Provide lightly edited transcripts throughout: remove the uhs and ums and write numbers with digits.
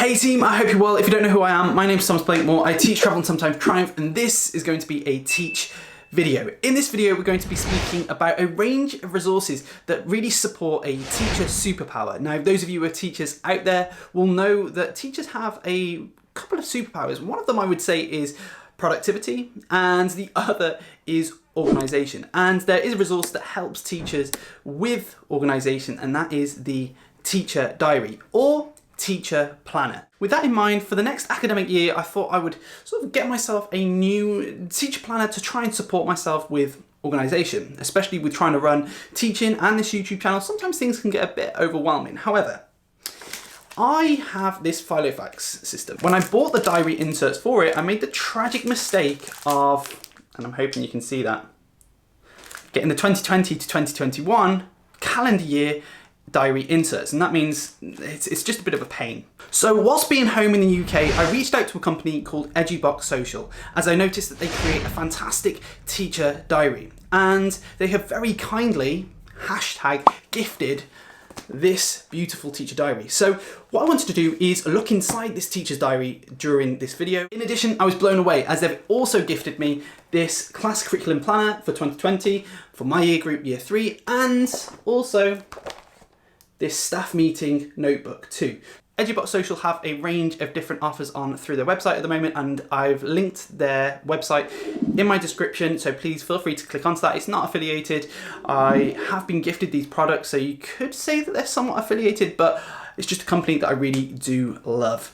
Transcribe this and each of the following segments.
Hey team, I hope you're well. If you don't know who I am, my name's Thomas Blakemore. I teach travel and sometimes triumph, and this is going to be a teach video. In this video, we're going to be speaking about a range of resources that really support a teacher superpower. Now, those of you who are teachers out there will know that teachers have a couple of superpowers. One of them I would say is productivity, and the other is organisation. And there is a resource that helps teachers with organisation, and that is the Teacher Diary, or Teacher Planner. With that in mind, for the next academic year, I thought I would sort of get myself a new teacher planner to try and support myself with organisation, especially with trying to run teaching and this YouTube channel. Sometimes things can get a bit overwhelming. However, I have this Filofax system. When I bought the diary inserts for it, I made the tragic mistake of, and I'm hoping you can see that, getting the 2020 to 2021 calendar year diary inserts, and that means it's just a bit of a pain. So whilst being home in the UK, I reached out to a company called EduBox-Social, as I noticed that they create a fantastic teacher diary, and they have very kindly #gifted this beautiful teacher diary. So what I wanted to do is look inside this teacher's diary during this video. In addition, I was blown away as they've also gifted me this class curriculum planner for 2020 for my year group year 3, and also this staff meeting notebook too. EduBox-Social have a range of different offers on through their website at the moment, and I've linked their website in my description, so please feel free to click onto that. It's not affiliated. I have been gifted these products, so you could say that they're somewhat affiliated, but it's just a company that I really do love.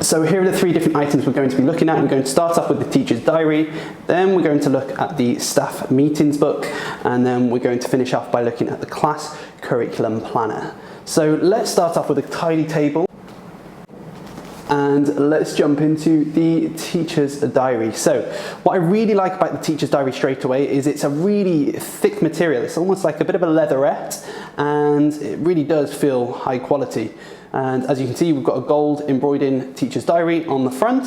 So here are the 3 different items we're going to be looking at. We're going to start off with the teacher's diary, then we're going to look at the staff meetings book, and then we're going to finish off by looking at the class curriculum planner. So let's start off with a tidy table, and let's jump into the teacher's diary. So what I really like about the teacher's diary straight away is it's a really thick material. It's almost like a bit of a leatherette, and it really does feel high quality. And as you can see, we've got a gold embroidered teacher's diary on the front.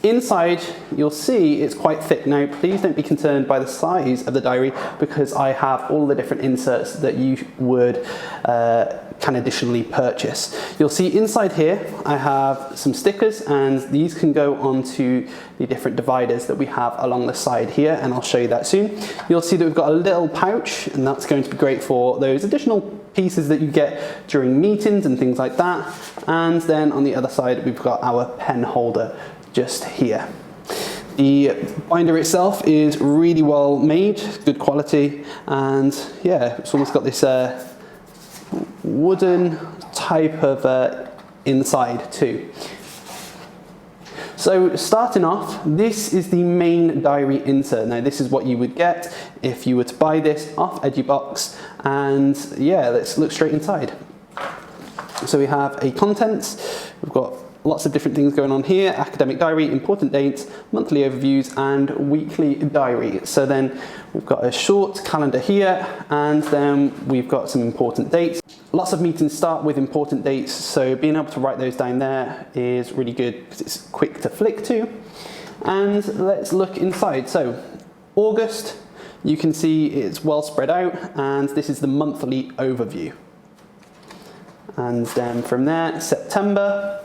Inside, you'll see it's quite thick. Now, please don't be concerned by the size of the diary, because I have all the different inserts that you would can additionally purchase. You'll see inside here, I have some stickers, and these can go onto the different dividers that we have along the side here, and I'll show you that soon. You'll see that we've got a little pouch, and that's going to be great for those additional pieces that you get during meetings and things like that. And then on the other side, we've got our pen holder just here. The binder itself is really well made, good quality, and yeah, it's almost got this wooden type of inside too. So starting off, this is the main diary insert. Now this is what you would get if you were to buy this off EduBox, and yeah, let's look straight inside. So we have a contents, we've got lots of different things going on here: academic diary, important dates, monthly overviews, and weekly diary. So then we've got a short calendar here, and then we've got some important dates. Lots of meetings start with important dates, so being able to write those down there is really good because it's quick to flick to. And let's look inside. So August, you can see it's well spread out, and this is the monthly overview. And then from there, September.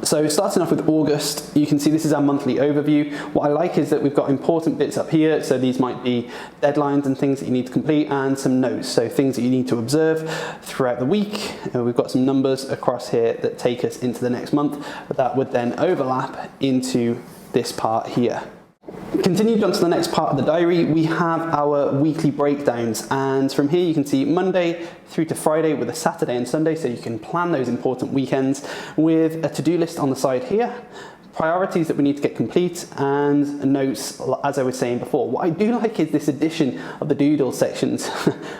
So starting off with August, you can see this is our monthly overview. What I like is that we've got important bits up here, so these might be deadlines and things that you need to complete, and some notes, so things that you need to observe throughout the week. We've got some numbers across here that take us into the next month, but that would then overlap into this part here. Continued on to the next part of the diary, we have our weekly breakdowns, and from here you can see Monday through to Friday with a Saturday and Sunday, so you can plan those important weekends with a to-do list on the side here, priorities that we need to get complete, and notes, as I was saying before. What I do like is this addition of the doodle sections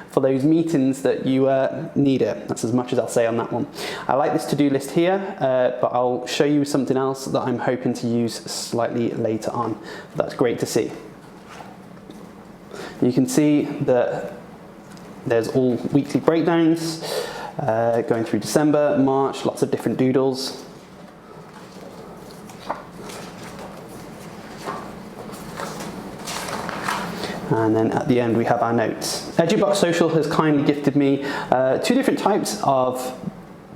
for those meetings that you need it. That's as much as I'll say on that one. I like this to-do list here, but I'll show you something else that I'm hoping to use slightly later on. That's great to see. You can see that there's all weekly breakdowns going through December, March, lots of different doodles. And then at the end we have our notes. EduBox-Social has kindly gifted me 2 different types of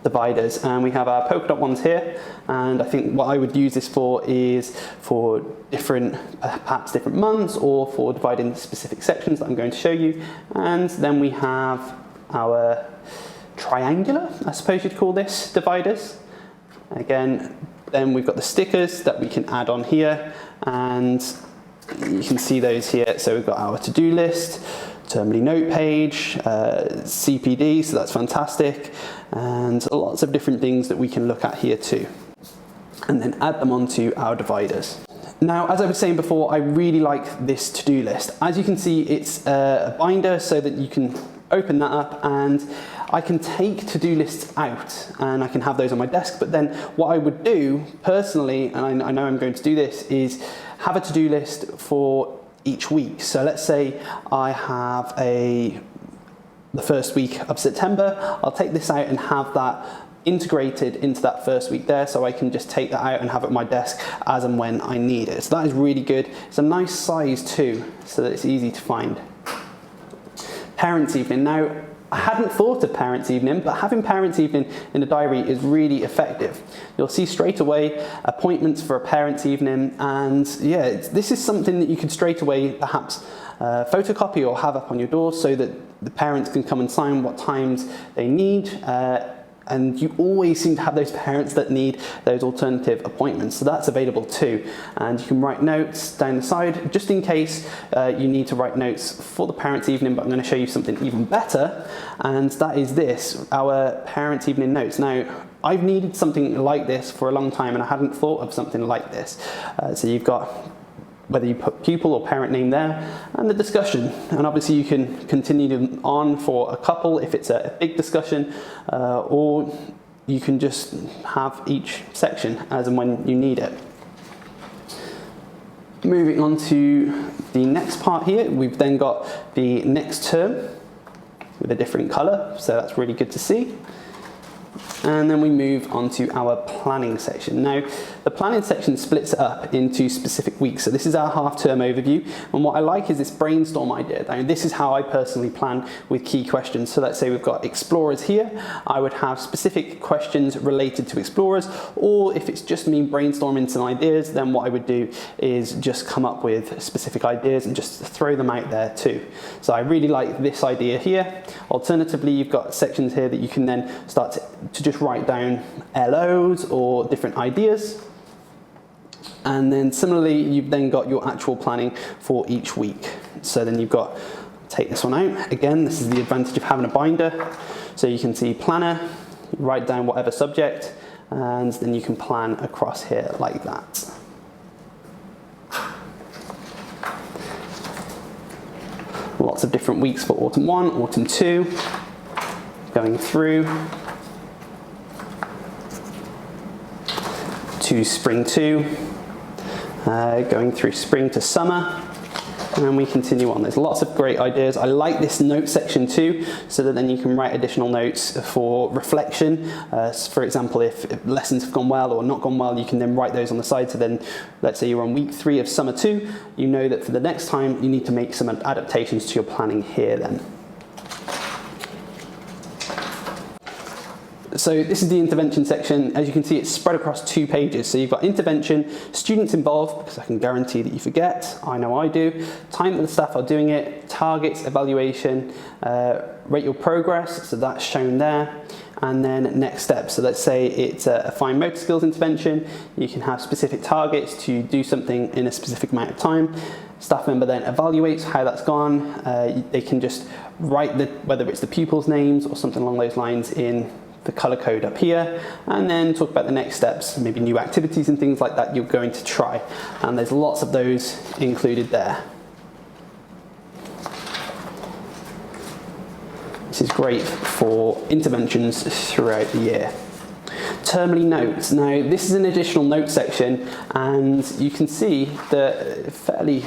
dividers, and we have our polka dot ones here, and I think what I would use this for is for different, perhaps different months, or for dividing specific sections that I'm going to show you. And then we have our triangular, I suppose you'd call this, dividers. Again, then we've got the stickers that we can add on here, and you can see those here. So we've got our to-do list, termly note page, CPD, so that's fantastic, and lots of different things that we can look at here too, and then add them onto our dividers. Now, as I was saying before, I really like this to-do list. As you can see, it's a binder so that you can open that up, and I can take to-do lists out and I can have those on my desk. But then what I would do personally, and I know I'm going to do this, is have a to-do list for each week. So let's say I have the first week of September, I'll take this out and have that integrated into that first week there, so I can just take that out and have it on my desk as and when I need it. So that is really good. It's a nice size too, so that it's easy to find. Parents' evening. Now, I hadn't thought of parents' evening, but having parents' evening in a diary is really effective. You'll see straight away appointments for a parents' evening, and yeah, this is something that you could straight away perhaps photocopy or have up on your door so that the parents can come and sign what times they need. And you always seem to have those parents that need those alternative appointments, so that's available too. And you can write notes down the side just in case you need to write notes for the parents' evening. But I'm going to show you something even better, and that is this, our parents' evening notes. Now, I've needed something like this for a long time, and I hadn't thought of something like this. So you've got whether you put pupil or parent name there, and the discussion. And obviously you can continue on for a couple if it's a big discussion, or you can just have each section as and when you need it. Moving on to the next part here, we've then got the next term with a different colour, so that's really good to see. And then we move on to our planning section. Now, the planning section splits it up into specific weeks. So this is our half-term overview. And what I like is this brainstorm idea. Now, this is how I personally plan with key questions. So let's say we've got explorers here. I would have specific questions related to explorers. Or if it's just me brainstorming some ideas, then what I would do is just come up with specific ideas and just throw them out there too. So I really like this idea here. Alternatively, you've got sections here that you can then start to just write down LOs or different ideas. And then similarly, you've then got your actual planning for each week. So then you've got, take this one out. Again, this is the advantage of having a binder. So you can see planner, you write down whatever subject, and then you can plan across here like that. Lots of different weeks for autumn 1, autumn 2, going through to spring 2, going through spring to summer, and we continue on. There's lots of great ideas. I like this note section too, so that then you can write additional notes for reflection. For example, if lessons have gone well or not gone well, you can then write those on the side. So then, let's say you're on week 3 of summer 2, you know that for the next time you need to make some adaptations to your planning here then. So this is the intervention section. As you can see, it's spread across 2 pages. So you've got intervention, students involved, because I can guarantee that you forget. I know I do. Time that the staff are doing it, targets, evaluation, rate your progress, so that's shown there. And then next steps. So let's say it's a fine motor skills intervention. You can have specific targets to do something in a specific amount of time. Staff member then evaluates how that's gone. They can just write whether it's the pupils' names or something along those lines in the colour code up here, and then talk about the next steps, maybe new activities and things like that you're going to try. And there's lots of those included there. This is great for interventions throughout the year. Termly notes. Now, this is an additional note section, and you can see that fairly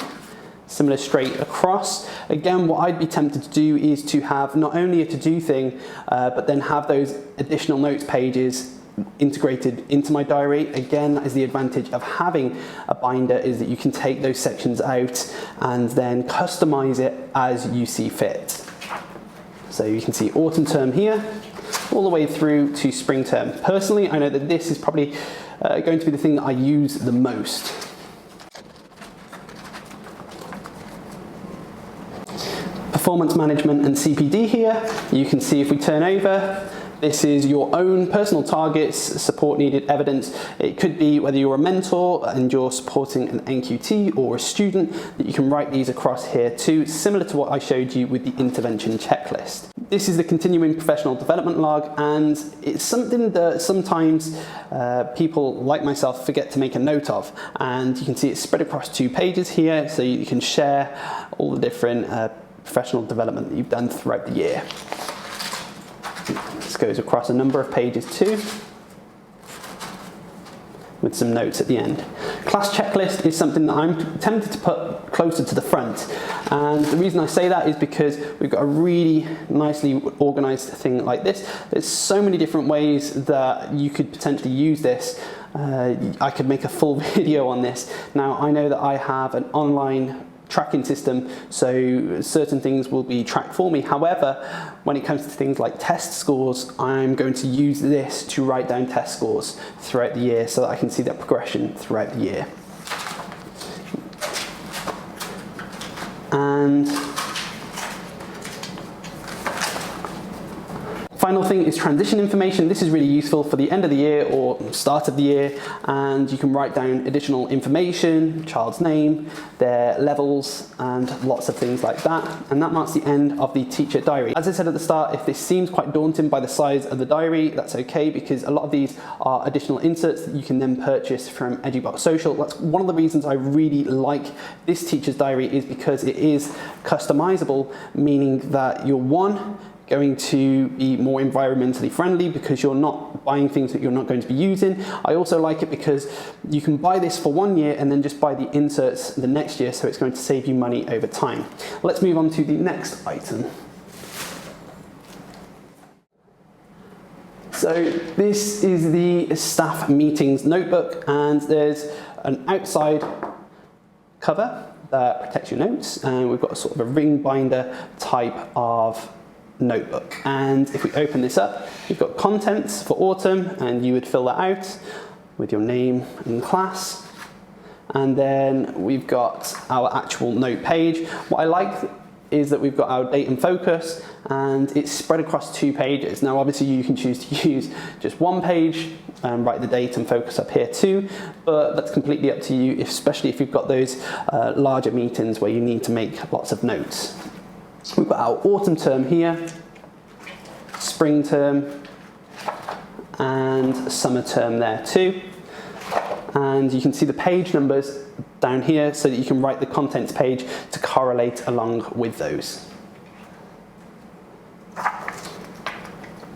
similar straight across. Again, what I'd be tempted to do is to have not only a to-do thing, but then have those additional notes pages integrated into my diary. Again, that is the advantage of having a binder, is that you can take those sections out and then customize it as you see fit. So you can see autumn term here, all the way through to spring term. Personally, I know that this is probably going to be the thing that I use the most. Performance management and CPD here. You can see if we turn over, this is your own personal targets, support needed evidence. It could be whether you're a mentor and you're supporting an NQT or a student, that you can write these across here too, similar to what I showed you with the intervention checklist. This is the continuing professional development log, and it's something that sometimes people like myself forget to make a note of. And you can see it's spread across 2 pages here, so you can share all the different professional development that you've done throughout the year. This goes across a number of pages too, with some notes at the end. Class checklist is something that I'm tempted to put closer to the front, and the reason I say that is because we've got a really nicely organised thing like this. There's so many different ways that you could potentially use this. I could make a full video on this. Now, I know that I have an online tracking system, so certain things will be tracked for me. However, when it comes to things like test scores, I'm going to use this to write down test scores throughout the year so that I can see that progression throughout the year. And final thing is transition information. This is really useful for the end of the year or start of the year, and you can write down additional information, child's name, their levels, and lots of things like that. And that marks the end of the teacher diary. As I said at the start, if this seems quite daunting by the size of the diary, that's okay, because a lot of these are additional inserts that you can then purchase from EduBox-Social. That's one of the reasons I really like this teacher's diary, is because it is customizable, meaning that you're going to be more environmentally friendly because you're not buying things that you're not going to be using. I also like it because you can buy this for 1 year and then just buy the inserts the next year, so it's going to save you money over time. Let's move on to the next item. So this is the staff meetings notebook, and there's an outside cover that protects your notes, and we've got a sort of a ring binder type of notebook. And if we open this up, we've got contents for autumn, and you would fill that out with your name and class. And then we've got our actual note page. What I like is that we've got our date and focus, and it's spread across 2 pages. Now obviously you can choose to use just 1 page and write the date and focus up here too, but that's completely up to you, especially if you've got those larger meetings where you need to make lots of notes. We've got our autumn term here, spring term, and summer term there too. And you can see the page numbers down here so that you can write the contents page to correlate along with those.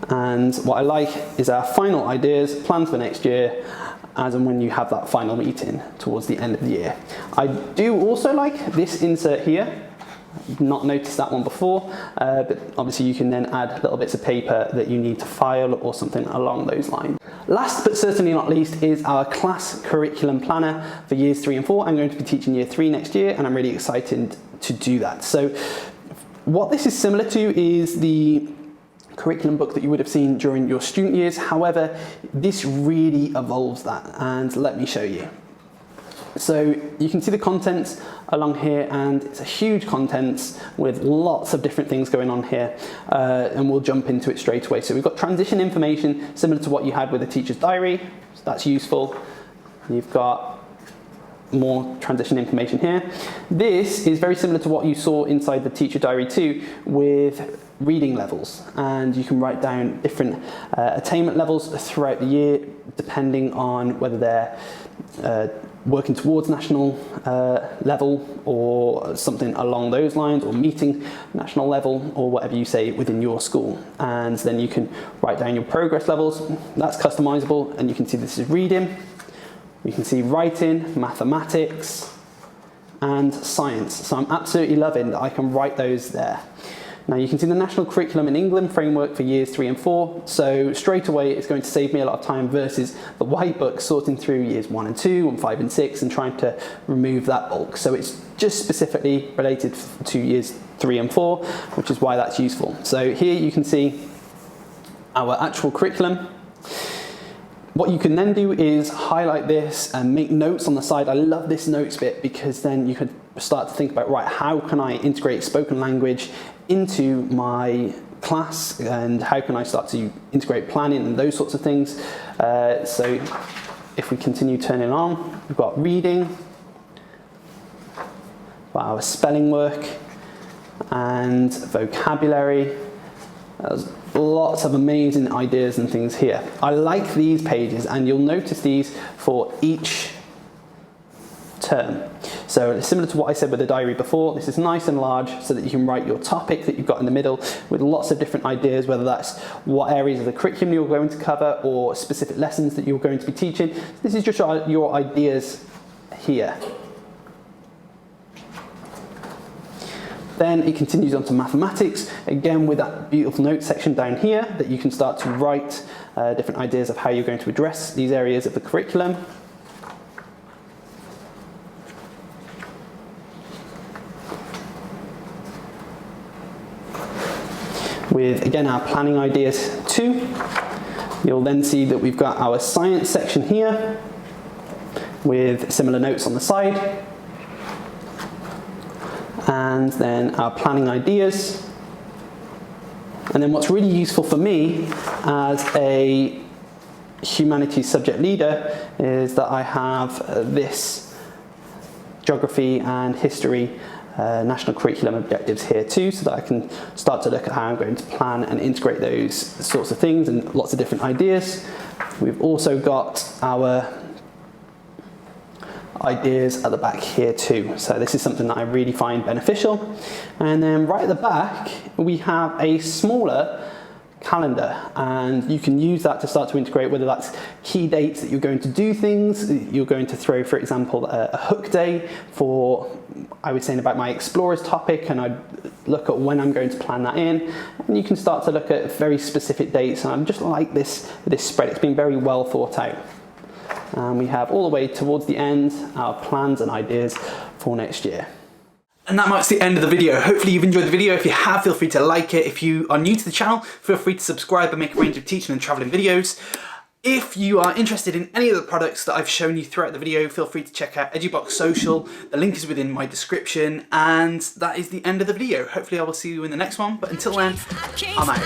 And what I like is our final ideas, plans for next year, as and when you have that final meeting towards the end of the year. I do also like this insert here. Not noticed that one before, but obviously you can then add little bits of paper that you need to file or something along those lines. Last but certainly not least is our class curriculum planner for years 3 and 4. I'm going to be teaching year 3 next year, and I'm really excited to do that. So what this is similar to is the curriculum book that you would have seen during your student years. However, this really evolves that, and let me show you. So you can see the contents along here, and it's a huge contents with lots of different things going on here, and we'll jump into it straight away. So we've got transition information similar to what you had with a teacher's diary, so that's useful. You've got more transition information here. This is very similar to what you saw inside the teacher diary too, with reading levels, and you can write down different attainment levels throughout the year depending on whether they're working towards national level or something along those lines, or meeting national level, or whatever you say within your school. And then you can write down your progress levels. That's customizable, and you can see this is reading. You can see writing, mathematics, and science. So I'm absolutely loving that I can write those there. Now you can see the National Curriculum in England framework for years 3 and 4. So straight away it's going to save me a lot of time versus the white book sorting through years 1 and 2 and 5 and 6 and trying to remove that bulk. So it's just specifically related to years 3 and 4, which is why that's useful. So here you can see our actual curriculum. What you can then do is highlight this and make notes on the side. I love this notes bit because then you can start to think about, right, how can I integrate spoken language into my class and how can I start to integrate planning and those sorts of things. So if we continue turning on, we've got reading, got our spelling work and vocabulary. There's lots of amazing ideas and things here. I like these pages, and you'll notice these for each term. So similar to what I said with the diary before, this is nice and large so that you can write your topic that you've got in the middle with lots of different ideas, whether that's what areas of the curriculum you're going to cover or specific lessons that you're going to be teaching. This is just your ideas here. Then it continues on to mathematics, again with that beautiful notes section down here that you can start to write different ideas of how you're going to address these areas of the curriculum. With, again, our planning ideas too. You'll then see that we've got our science section here with similar notes on the side. And then our planning ideas. And then what's really useful for me as a humanities subject leader is that I have this geography and history national curriculum objectives here too, so that I can start to look at how I'm going to plan and integrate those sorts of things and lots of different ideas. We've also got our ideas at the back here too. So this is something that I really find beneficial. And then right at the back, we have a smaller calendar, and you can use that to start to integrate whether that's key dates that you're going to do things. You're going to throw, for example, a hook day for, I was saying about my explorers topic, and I'd look at when I'm going to plan that in, and you can start to look at very specific dates. And I'm just like this spread. It's been very well thought out. And we have all the way towards the end our plans and ideas for next year. And that marks the end of the video. Hopefully you've enjoyed the video. If you have, feel free to like it. If you are new to the channel, feel free to subscribe and make a range of teaching and traveling videos. If you are interested in any of the products that I've shown you throughout the video, feel free to check out EduBox-Social. The link is within my description. And that is the end of the video. Hopefully I will see you in the next one. But until then, I'm out.